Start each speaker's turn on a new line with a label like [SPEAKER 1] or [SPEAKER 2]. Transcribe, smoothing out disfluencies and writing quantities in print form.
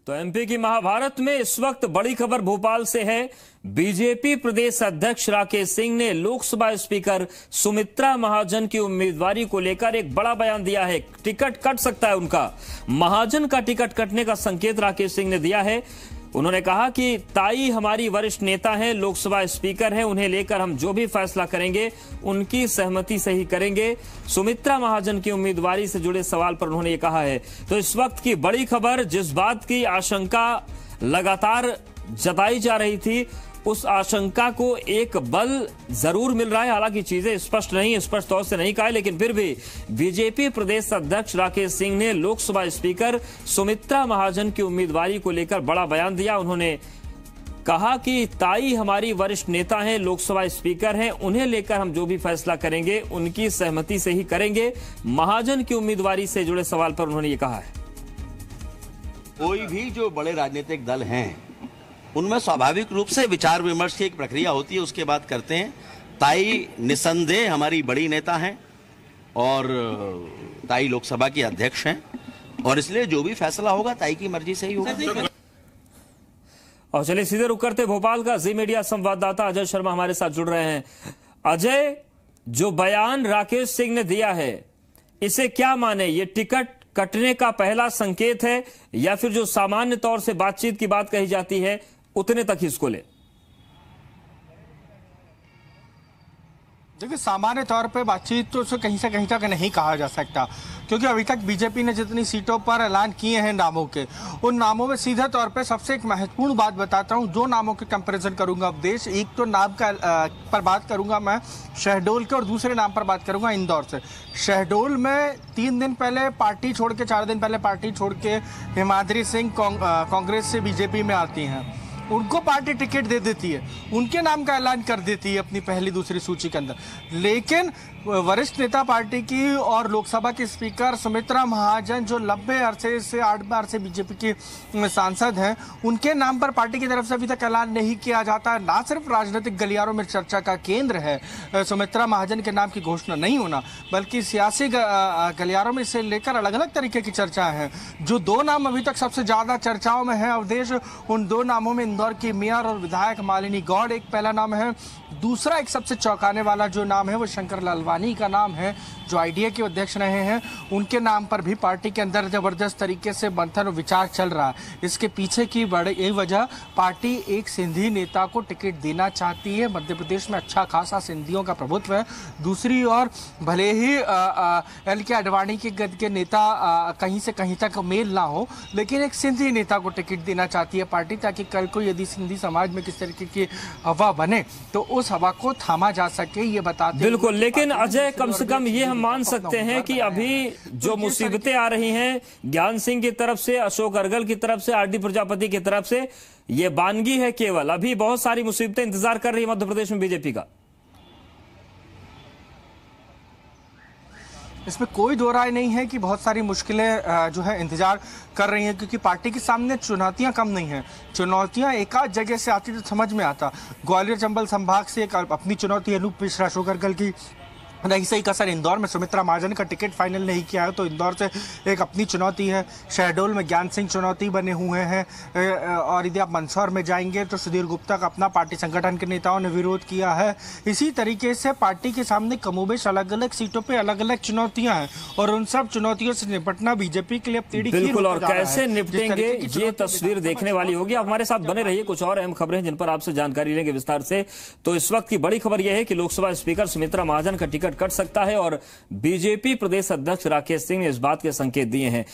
[SPEAKER 1] तो एमपी की महाभारत में इस वक्त बड़ी खबर भोपाल से है। बीजेपी प्रदेश अध्यक्ष राकेश सिंह ने लोकसभा स्पीकर सुमित्रा महाजन की उम्मीदवारी को लेकर एक बड़ा बयान दिया है। टिकट कट सकता है उनका। महाजन का टिकट कटने का संकेत राकेश सिंह ने दिया है। उन्होंने कहा कि ताई हमारी वरिष्ठ नेता हैं, लोकसभा स्पीकर हैं, उन्हें लेकर हम जो भी फैसला करेंगे उनकी सहमति से ही करेंगे। सुमित्रा महाजन की उम्मीदवारी से जुड़े सवाल पर उन्होंने ये कहा है। तो इस वक्त की बड़ी खबर, जिस बात की आशंका लगातार जताई जा रही थी, उस आशंका को एक बल जरूर मिल रहा है। हालांकि चीजें स्पष्ट तौर से नहीं कहा है, लेकिन फिर भी बीजेपी प्रदेश अध्यक्ष राकेश सिंह ने लोकसभा स्पीकर सुमित्रा महाजन की उम्मीदवारी को लेकर बड़ा बयान दिया। उन्होंने कहा कि ताई हमारी वरिष्ठ नेता हैं, लोकसभा स्पीकर हैं, उन्हें लेकर हम जो भी फैसला करेंगे उनकी सहमति से ही करेंगे। महाजन की उम्मीदवारी से जुड़े सवाल पर उन्होंने ये कहा है,
[SPEAKER 2] कोई भी जो बड़े राजनीतिक दल हैं उनमें स्वाभाविक रूप से विचार विमर्श की एक प्रक्रिया होती है, उसके बाद करते हैं। ताई निसंदेह हमारी बड़ी नेता हैं और ताई लोकसभा की अध्यक्ष हैं, और इसलिए जो भी फैसला होगा ताई की मर्जी से ही होगा।
[SPEAKER 1] और चलिए सीधे रुक करते भोपाल का जी मीडिया संवाददाता अजय शर्मा हमारे साथ जुड़ रहे हैं। अजय, जो बयान राकेश सिंह ने दिया है, इसे क्या माने? ये टिकट कटने का पहला संकेत है या फिर जो सामान्य तौर से बातचीत की बात कही जाती है उतने तक ही इसको ले?
[SPEAKER 3] देखिए, सामान्य तौर पे बातचीत तो उसे कहीं से कहीं तक नहीं कहा जा सकता, क्योंकि अभी तक बीजेपी ने जितनी सीटों पर ऐलान किए हैं नामों के, उन नामों में सीधे तौर पे सबसे एक महत्वपूर्ण बात बताता हूं। दो नामों के कंपैरिजन करूंगा अवधेश। एक तो नाम का पर बात करूंगा मैं शहडोल के, और दूसरे नाम पर बात करूंगा इंदौर से। शहडोल में 3 दिन पहले पार्टी छोड़ के, 4 दिन पहले पार्टी छोड़ के हिमाद्री सिंह कांग्रेस से बीजेपी में आती हैं। उनको पार्टी टिकट दे देती है, उनके नाम का ऐलान कर देती है अपनी पहली दूसरी सूची के अंदर। लेकिन वरिष्ठ नेता पार्टी की और लोकसभा की स्पीकर सुमित्रा महाजन, जो लंबे अरसे से 8 बार से बीजेपी की सांसद हैं, उनके नाम पर पार्टी की तरफ से अभी तक ऐलान नहीं किया जाता। ना सिर्फ राजनीतिक गलियारों में चर्चा का केंद्र है सुमित्रा महाजन के नाम की घोषणा नहीं होना, बल्कि सियासी गलियारों में इसे लेकर अलग अलग तरीके की चर्चा है। जो 2 नाम अभी तक सबसे ज्यादा चर्चाओं में है अवधेश, उन 2 नामों में इंदौर की मेयर और विधायक मालिनी गौड़ एक पहला नाम है। दूसरा एक सबसे चौंकाने वाला जो नाम है वो शंकर लालवानी का नाम है, जो आईडीए के अध्यक्ष रहे हैं। उनके नाम पर भी पार्टी के अंदर जबरदस्त तरीके से मंथन और विचार चल रहा है। इसके पीछे की बड़ी वजह, पार्टी एक सिंधी नेता को टिकट देना चाहती है। मध्य प्रदेश में अच्छा खासा सिंधियों का प्रभुत्व है। दूसरी ओर भले ही एल.के. आडवाणी के नेता कहीं से कहीं तक मेल ना हो, लेकिन एक सिंधी नेता को टिकट देना चाहती है पार्टी, ताकि कल को यदि सिंधी समाज में किस तरीके की हवा बने तो उस हवा को थामा जा सके। ये बताते
[SPEAKER 1] बिल्कुल। लेकिन अजय, कम से कम ये हम मान सकते हैं कि अभी जो मुसीबतें आ रही हैं ज्ञान सिंह की तरफ से, अशोक अर्गल की तरफ से, आर.डी. प्रजापति की तरफ से, ये बानगी है केवल। अभी बहुत सारी मुसीबतें इंतजार कर रही है मध्य प्रदेश में बीजेपी का।
[SPEAKER 3] इसमें कोई दो राय नहीं है कि बहुत सारी मुश्किलें जो है इंतजार कर रही हैं, क्योंकि पार्टी के सामने चुनौतियां कम नहीं हैं। चुनौतियां एक आध जगह से आती तो समझ में आता। ग्वालियर चंबल संभाग से एक अपनी चुनौती, अनूप मिश्रा अशोक अर्गल की नहीं सही कसर इंदौर में सुमित्रा महाजन का टिकट फाइनल नहीं किया है, तो इंदौर से एक अपनी चुनौती है। शहडोल में ज्ञान सिंह चुनौती बने हुए हैं, और यदि आप मंदसौर में जाएंगे तो सुधीर गुप्ता का अपना पार्टी संगठन के नेताओं ने विरोध किया है। इसी तरीके से पार्टी के सामने कमोबेश अलग अलग सीटों पर अलग अलग चुनौतियां हैं, और उन सब चुनौतियों से निपटना बीजेपी के लिए अब टेढ़ी
[SPEAKER 1] बिल्कुल। और कैसे निपटेंगे ये तस्वीर देखने वाली होगी। आप हमारे साथ बने रहिए, कुछ और अहम खबरें जिन पर आपसे जानकारी लेंगे विस्तार से। तो इस वक्त की बड़ी खबर यह है कि लोकसभा स्पीकर सुमित्रा महाजन का टिकट कट सकता है, और बीजेपी प्रदेश अध्यक्ष राकेश सिंह ने इस बात के संकेत दिए हैं।